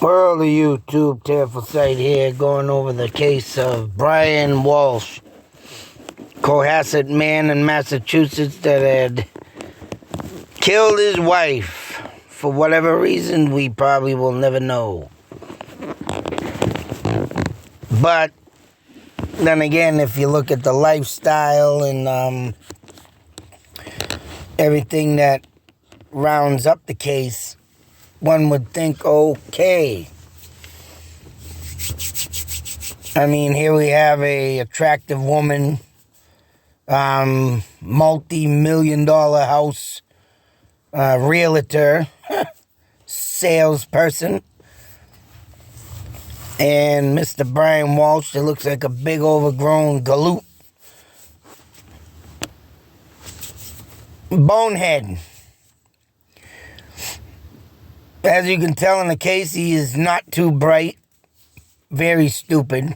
World of YouTube, Tearful Sight here, going over the case of Brian Walsh, Cohasset man in Massachusetts that had killed his wife for whatever reason we probably will never know. But then again, if you look at the lifestyle and everything that rounds up the case, one would think, okay. I mean, here we have a attractive woman, multi-million-dollar house realtor, salesperson, and Mr. Brian Walsh that looks like a big overgrown galoot. Bonehead. As you can tell in the case, he is not too bright, very stupid,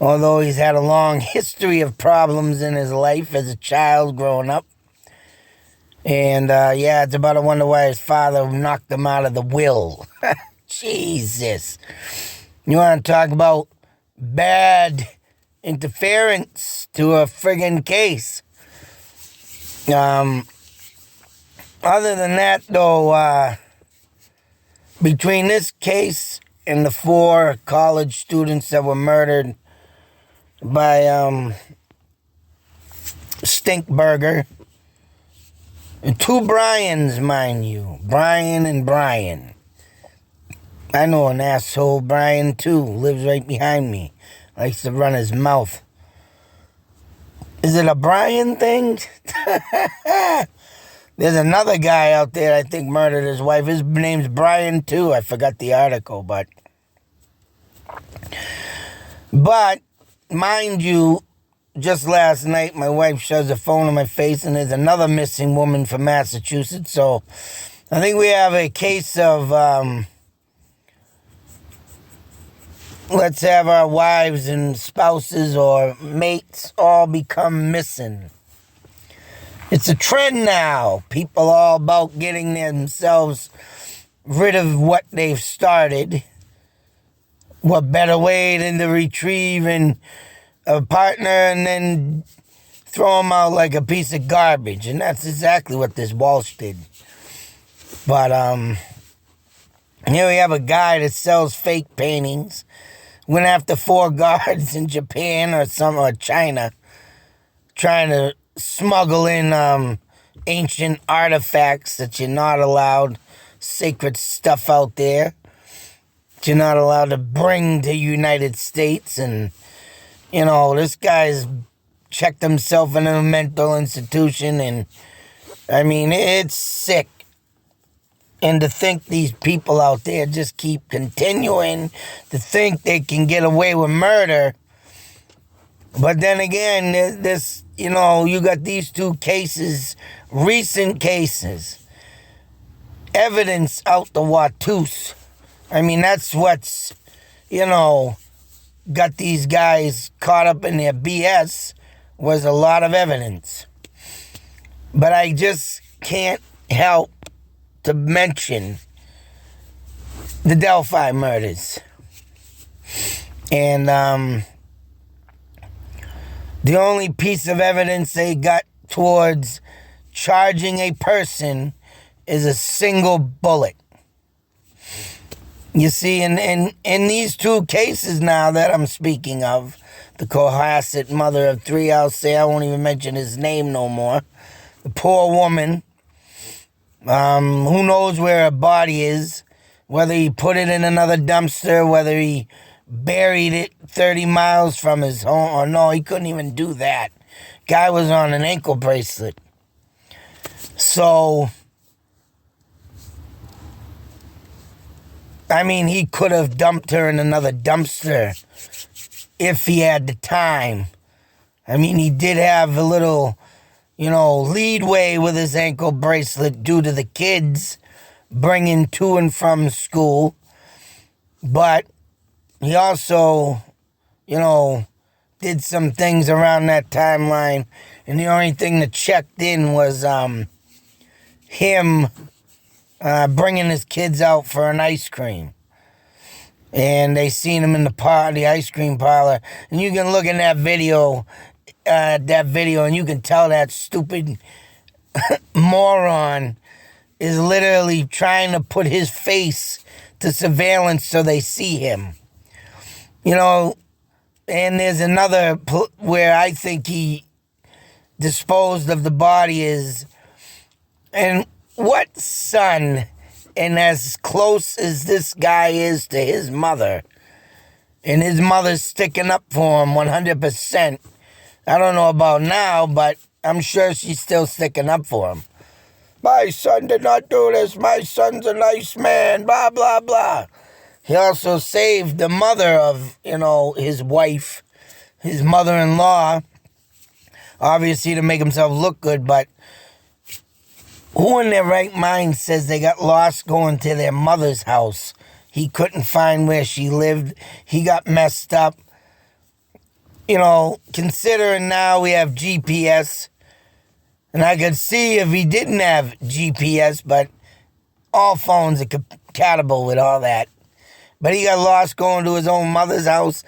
although he's had a long history of problems in his life as a child growing up. And yeah, it's about to wonder why his father knocked him out of the will. Jesus. You want to talk about bad interference to a friggin' case. Other than that, though, between this case and the 4 college students that were murdered by Stinkburger, and 2 Bryans, mind you, Brian and Brian. I know an asshole Brian, too, lives right behind me. Likes to run his mouth. Is it a Brian thing? There's another guy out there I think murdered his wife. His name's Brian, too. I forgot the article, but mind you, just last night, my wife shoves a phone in my face, and there's another missing woman from Massachusetts. So I think we have a case of let's have our wives and spouses or mates all become missing. It's a trend now. People all about getting themselves rid of what they've started. What better way than to retrieve a partner and then throw them out like a piece of garbage. And that's exactly what this Walsh did. But here we have a guy that sells fake paintings. Went after 4 guards in Japan or China, trying to smuggle in ancient artifacts that you're not allowed, sacred stuff out there that you're not allowed to bring to United States. And, you know, this guy's checked himself in a mental institution, and, I mean, it's sick. And to think these people out there just keep continuing to think they can get away with murder. But then again, this, you know, you got these 2 cases, recent cases, evidence out the watoos. I mean, that's what's, you know, got these guys caught up in their BS, was a lot of evidence. But I just can't help to mention the Delphi Murders. And the only piece of evidence they got towards charging a person is a single bullet. You see, in these 2 cases now that I'm speaking of, the Cohasset mother of 3, I'll say, I won't even mention his name no more. The poor woman, who knows where her body is, whether he put it in another dumpster, whether he buried it 30 miles from his home, or no, he couldn't even do that. Guy was on an ankle bracelet. So, I mean, he could have dumped her in another dumpster if he had the time. I mean, he did have a little, you know, leadway with his ankle bracelet due to the kids bringing to and from school. But he also, you know, did some things around that timeline. And the only thing that checked in was him bringing his kids out for an ice cream. And they seen him in the ice cream parlor. And you can look in that video, and you can tell that stupid moron is literally trying to put his face to surveillance so they see him. You know, and there's another where I think he disposed of the body is, and what son, and as close as this guy is to his mother, and his mother's sticking up for him 100%. I don't know about now, but I'm sure she's still sticking up for him. My son did not do this. My son's a nice man, blah, blah, blah. He also saved the mother of, his wife, his mother-in-law, obviously to make himself look good, but who in their right mind says they got lost going to their mother's house? He couldn't find where she lived. He got messed up. Considering now we have GPS, and I could see if he didn't have GPS, but all phones are compatible with all that. But he got lost going to his own mother's house.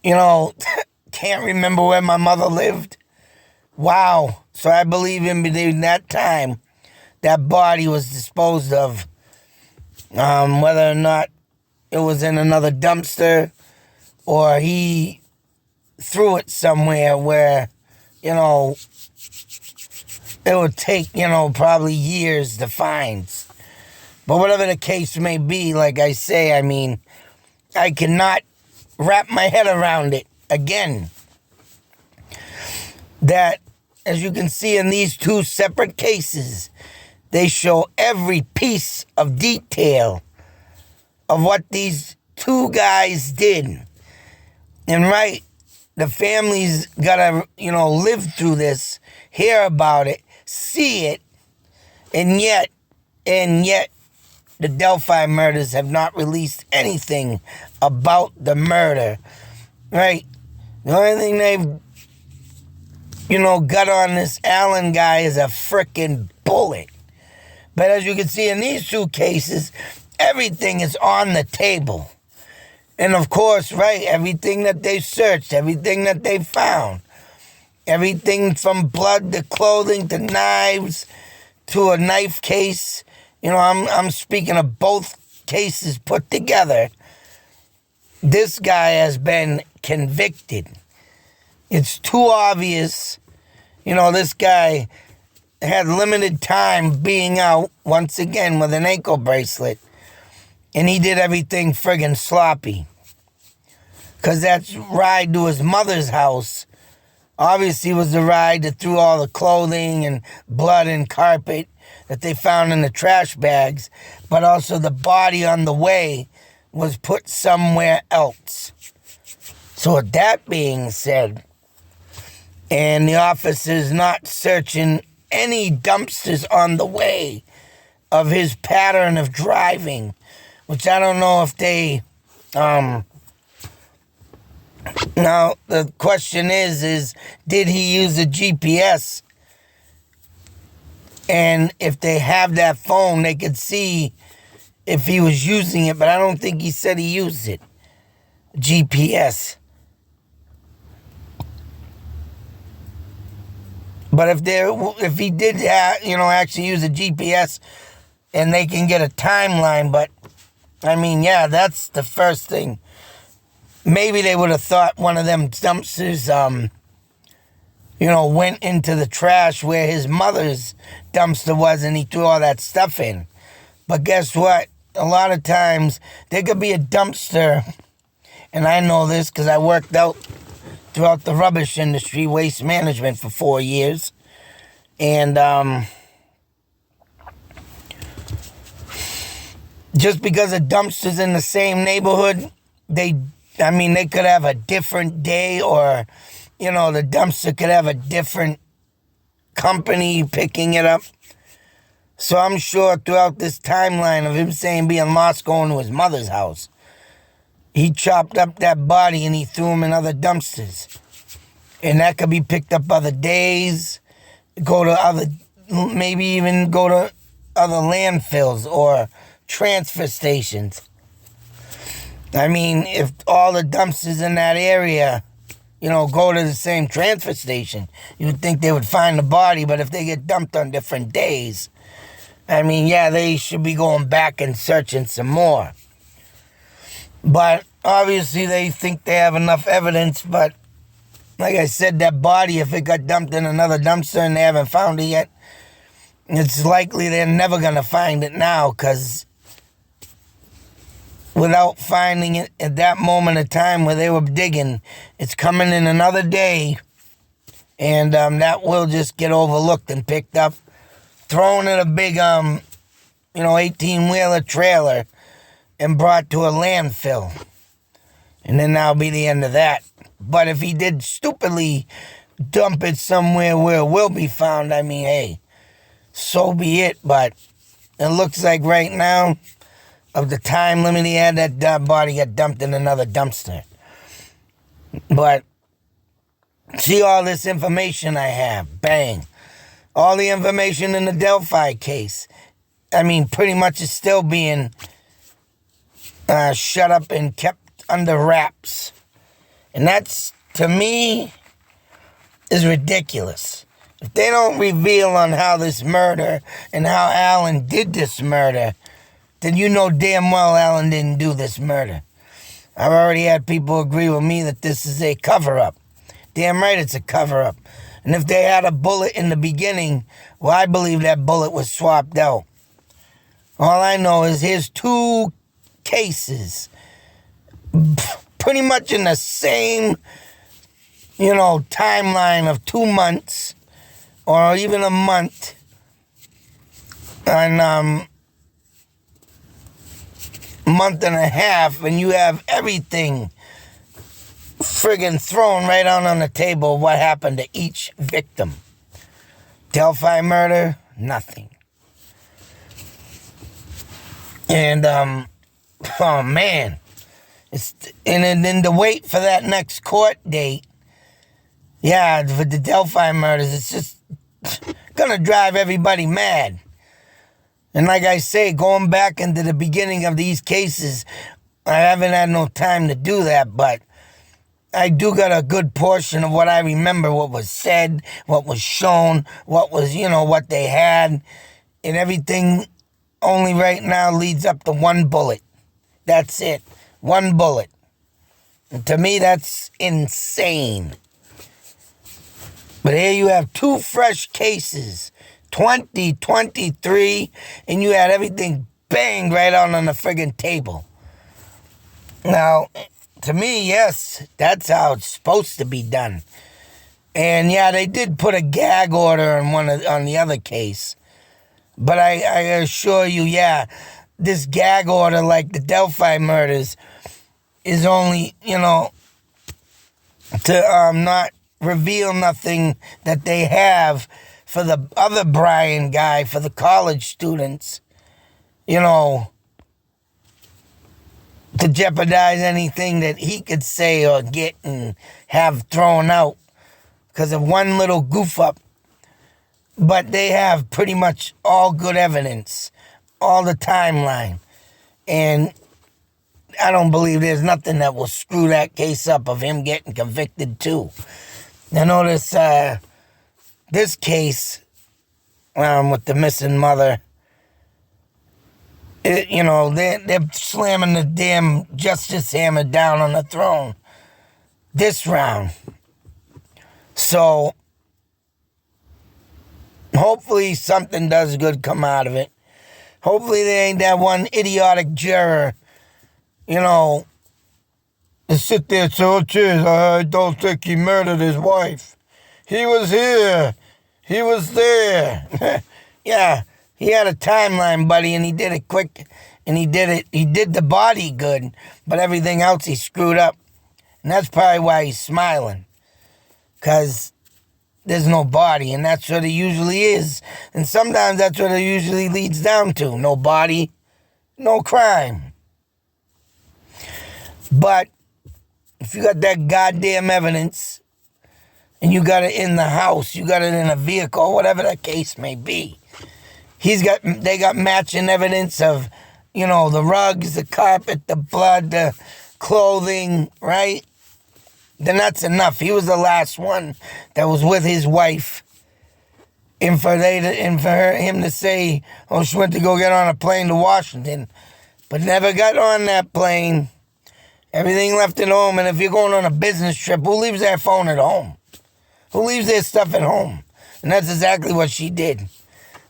Can't remember where my mother lived. Wow. So I believe in that time, that body was disposed of. Whether or not it was in another dumpster or he threw it somewhere where, it would take, probably years to find. But whatever the case may be, like I say, I cannot wrap my head around it again. That, as you can see in these two separate cases, they show every piece of detail of what these two guys did. And the family's gotta, live through this, hear about it, see it, and yet, the Delphi murders have not released anything about the murder, right? The only thing they've, got on this Allen guy is a frickin' bullet. But as you can see in these two cases, everything is on the table. And of course, everything that they searched, everything that they found, everything from blood to clothing to knives to a knife case, I'm speaking of both cases put together. This guy has been convicted. It's too obvious. This guy had limited time being out, once again, with an ankle bracelet. And he did everything friggin' sloppy. Because that ride to his mother's house obviously was the ride that threw all the clothing and blood and carpet that they found in the trash bags. But also the body on the way was put somewhere else. So with that being said, and the officers not searching any dumpsters on the way of his pattern of driving, which I don't know if they, now the question is did he use a GPS? And if they have that phone, they could see if he was using it, but I don't think he said he used it. GPS. But if he did, actually use a GPS, and they can get a timeline, but that's the first thing. Maybe they would have thought one of them dumpsters, went into the trash where his mother's dumpster was, and he threw all that stuff in. But guess what? A lot of times there could be a dumpster, and I know this because I worked out throughout the rubbish industry, waste management, for 4 years. And just because a dumpster's in the same neighborhood, they could have a different day, or, the dumpster could have a different company picking it up. So I'm sure throughout this timeline of him saying being lost going to his mother's house, he chopped up that body and he threw him in other dumpsters. And that could be picked up other days, maybe even go to other landfills or transfer stations. I mean, if all the dumpsters in that area, go to the same transfer station, you would think they would find the body, but if they get dumped on different days, I mean, yeah, they should be going back and searching some more. But obviously they think they have enough evidence, but like I said, that body, if it got dumped in another dumpster and they haven't found it yet, it's likely they're never going to find it now, because without finding it at that moment of time where they were digging, it's coming in another day, and that will just get overlooked and picked up, thrown in a big 18-wheeler trailer and brought to a landfill. And then that'll be the end of that. But if he did stupidly dump it somewhere where it will be found, I mean, hey, so be it. But it looks like right now, of the time limit he had, that body got dumped in another dumpster. But see all this information I have, bang. All the information in the Delphi case, I mean, pretty much is still being shut up and kept under wraps. And that's, to me, is ridiculous. If they don't reveal on how this murder and how Alan did this murder, then you know damn well Alan didn't do this murder. I've already had people agree with me that this is a cover-up. Damn right it's a cover-up. And if they had a bullet in the beginning, well, I believe that bullet was swapped out. All I know is here's two cases, pretty much in the same, timeline of 2 months, or even a month, and month and a half, and you have everything friggin' thrown right out on the table. What happened to each victim? Delphi murder, nothing. And oh man, and then to wait for that next court date, yeah, for the Delphi murders, it's just gonna drive everybody mad. And like I say, going back into the beginning of these cases, I haven't had no time to do that, but I do got a good portion of what I remember, what was said, what was shown, what was, what they had, and everything only right now leads up to one bullet. That's it. One bullet. And to me, that's insane. But here you have two fresh cases, 2023, and you had everything banged right out on the friggin' table. Now, to me, yes, that's how it's supposed to be done. And yeah, they did put a gag order on the other case. But I assure you, yeah, this gag order, like the Delphi murders, is only, to not reveal nothing that they have for the other Brian guy, for the college students, to jeopardize anything that he could say or get and have thrown out because of one little goof up. But they have pretty much all good evidence, all the timeline. And I don't believe there's nothing that will screw that case up of him getting convicted too. I notice this case with the missing mother, they're slamming the damn justice hammer down on the throne this round. So hopefully something does good come out of it. Hopefully there ain't that one idiotic juror, to sit there and say, oh, geez, I don't think he murdered his wife. He was here. He was there. Yeah, he had a timeline, buddy, and he did it quick, and he did the body good, but everything else he screwed up. And that's probably why he's smiling, because there's no body, and that's what it usually is. And sometimes that's what it usually leads down to. No body, no crime. But if you got that goddamn evidence, and you got it in the house, you got it in a vehicle, whatever the case may be, they got matching evidence of, the rugs, the carpet, the blood, clothing, right? Then that's enough. He was the last one that was with his wife. And for him to say, oh, she went to go get on a plane to Washington, but never got on that plane. Everything left at home. And if you're going on a business trip, who leaves their phone at home? Who leaves their stuff at home? And that's exactly what she did.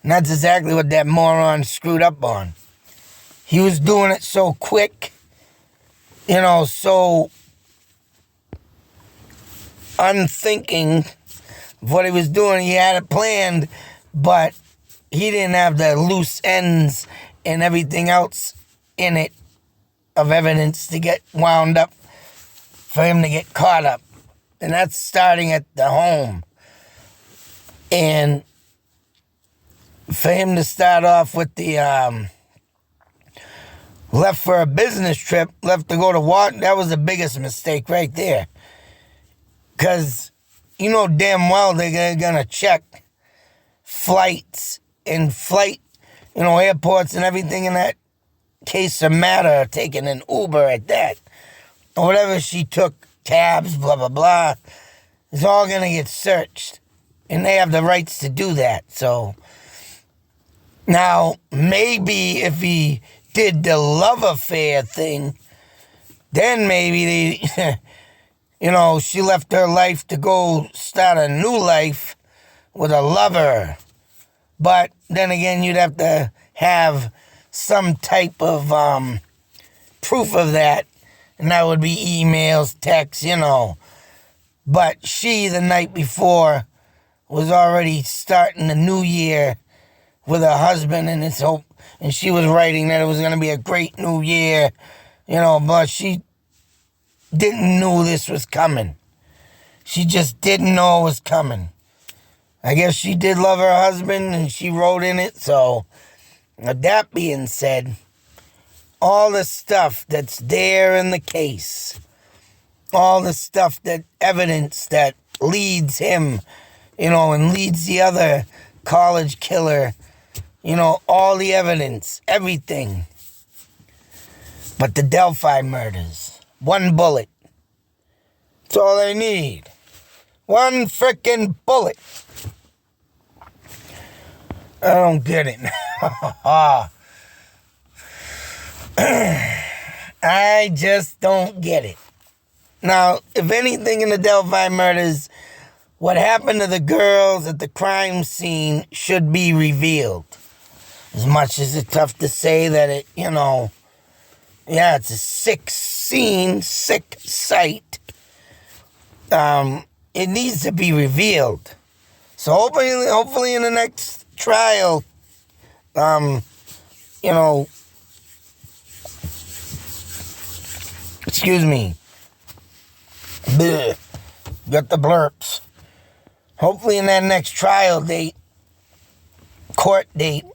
And that's exactly what that moron screwed up on. He was doing it so quick, so unthinking of what he was doing. He had it planned, but he didn't have the loose ends and everything else in it of evidence to get wound up for him to get caught up. And that's starting at the home. And for him to start off with the left for a business trip, left to go to Washington, that was the biggest mistake right there. Because you know damn well they're going to check flights and airports and everything in that case of matter, taking an Uber at that. Or whatever she took, cabs, blah, blah, blah. It's all going to get searched. And they have the rights to do that. So now, maybe if he did the love affair thing, then maybe she left her life to go start a new life with a lover. But then again, you'd have to have some type of proof of that. And that would be emails, texts, But she, the night before, was already starting the new year with her husband and his hope. And she was writing that it was going to be a great new year, but she didn't know this was coming. She just didn't know it was coming. I guess she did love her husband and she wrote in it. So, with that being said, all the stuff that's there in the case, all the stuff that evidence that leads him, and leads the other college killer, all the evidence, everything. But the Delphi murders, one bullet. That's all they need. One frickin' bullet. I don't get it. I just don't get it. Now, if anything in the Delphi murders, what happened to the girls at the crime scene should be revealed. As much as it's tough to say that it, it's a sick scene, sick sight. It needs to be revealed. So hopefully in the next trial, excuse me. Bleh. Got the blurps. Hopefully in that next trial date, court date,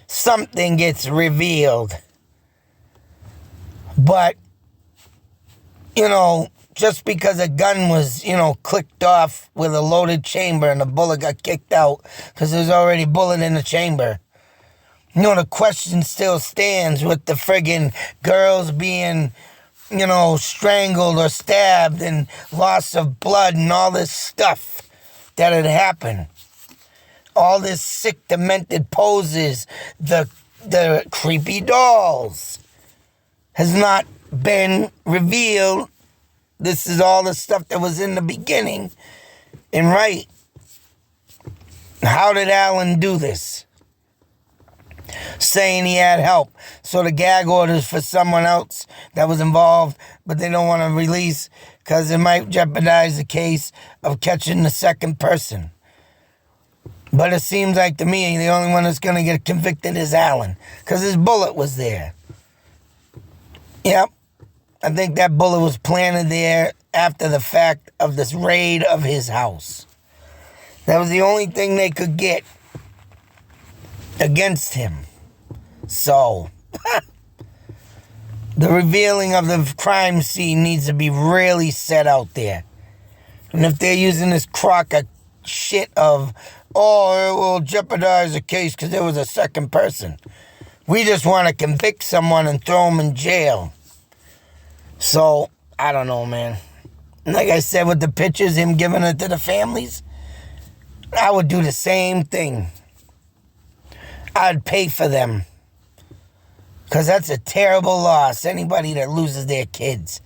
something gets revealed. But, just because a gun was, clicked off with a loaded chamber and the bullet got kicked out because there's already a bullet in the chamber. The question still stands with the friggin' girls being, strangled or stabbed and loss of blood and all this stuff that had happened. All this sick, demented poses, the creepy dolls has not been revealed. This is all the stuff that was in the beginning. And right, how did Alan do this? Saying he had help. So the gag orders for someone else that was involved, but they don't want to release because it might jeopardize the case of catching the second person. But it seems like to me the only one that's going to get convicted is Alan because his bullet was there. Yep. I think that bullet was planted there after the fact of this raid of his house. That was the only thing they could get against him. So, the revealing of the crime scene needs to be really set out there. And if they're using this crock of shit of, it will jeopardize the case because there was a second person. We just want to convict someone and throw them in jail. So, I don't know, man. Like I said with the pictures, him giving it to the families, I would do the same thing. I'd pay for them. Because that's a terrible loss, anybody that loses their kids.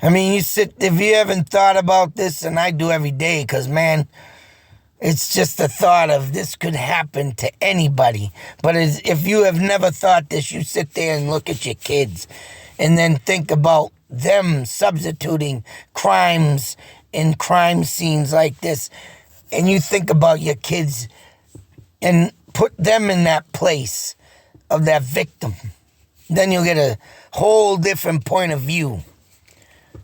I mean, if you haven't thought about this, and I do every day, because, man, it's just the thought of this could happen to anybody. But if you have never thought this, you sit there and look at your kids and then think about them substituting crimes in crime scenes like this. And you think about your kids and put them in that place of that victim. Then you'll get a whole different point of view.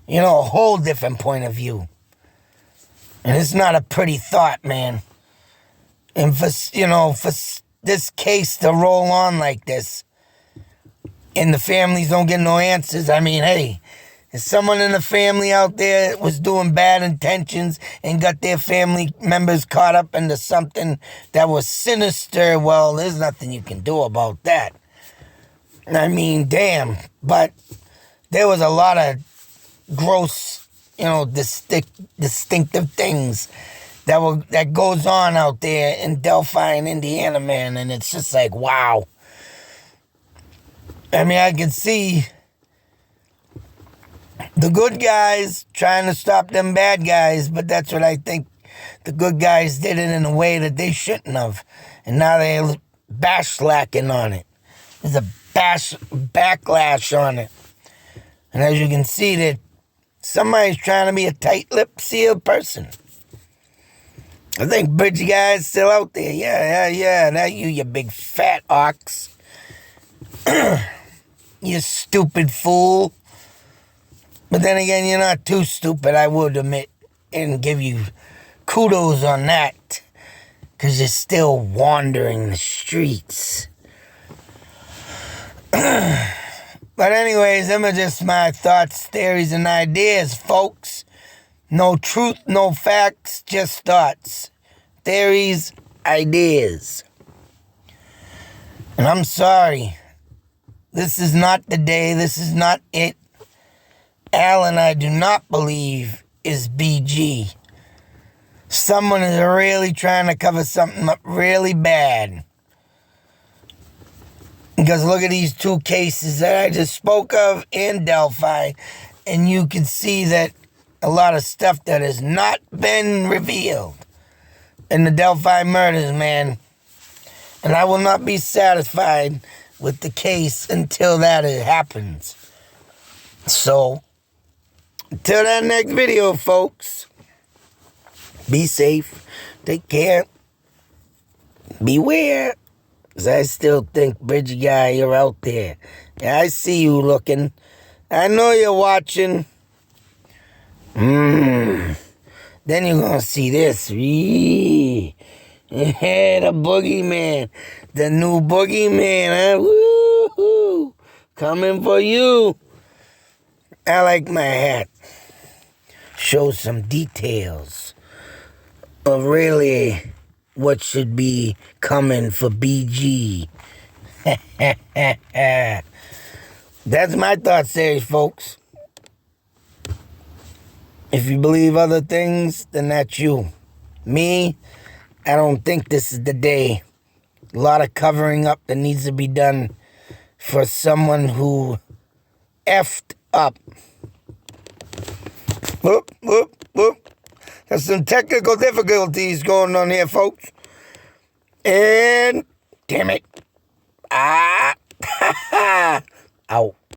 You know, a whole different point of view. And it's not a pretty thought, man. And for this case to roll on like this, and the families don't get no answers, I mean, hey, if someone in the family out there was doing bad intentions and got their family members caught up into something that was sinister, well, there's nothing you can do about that. I mean, damn. But there was a lot of gross, distinctive things that goes on out there in Delphi and Indiana, man. And it's just like, wow. I mean, I can see the good guys trying to stop them bad guys, but that's what I think. The good guys did it in a way that they shouldn't have. And now they're backlash on it. There's a backlash on it. And as you can see, that somebody's trying to be a tight-lipped, sealed person. I think Bridge Guy's still out there. Yeah. That you big fat ox. You stupid fool. But then again, you're not too stupid, I would admit, and give you kudos on that. Because you're still wandering the streets. But anyways, them are just my thoughts, theories, and ideas, folks. No truth, no facts, just thoughts. Theories, ideas. And I'm sorry. This is not the day. This is not it. Alan, I do not believe, is BG. Someone is really trying to cover something up really bad. Because look at these two cases that I just spoke of in Delphi, and you can see that a lot of stuff that has not been revealed in the Delphi murders, man. And I will not be satisfied with the case until that happens. So, until that next video, folks, be safe, take care, beware. Because I still think, Bridge Guy, you're out there. Yeah, I see you looking. I know you're watching. Then you're going to see this. Yeah, the boogeyman. The new boogeyman, huh? Woo-hoo. Coming for you. I like my hat. Shows some details of really what should be coming for BG. That's my thought series, folks. If you believe other things, then that's you. Me, I don't think this is the day. A lot of covering up that needs to be done for someone who effed up. Whoop, whoop, whoop. There's some technical difficulties going on here, folks. And, damn it.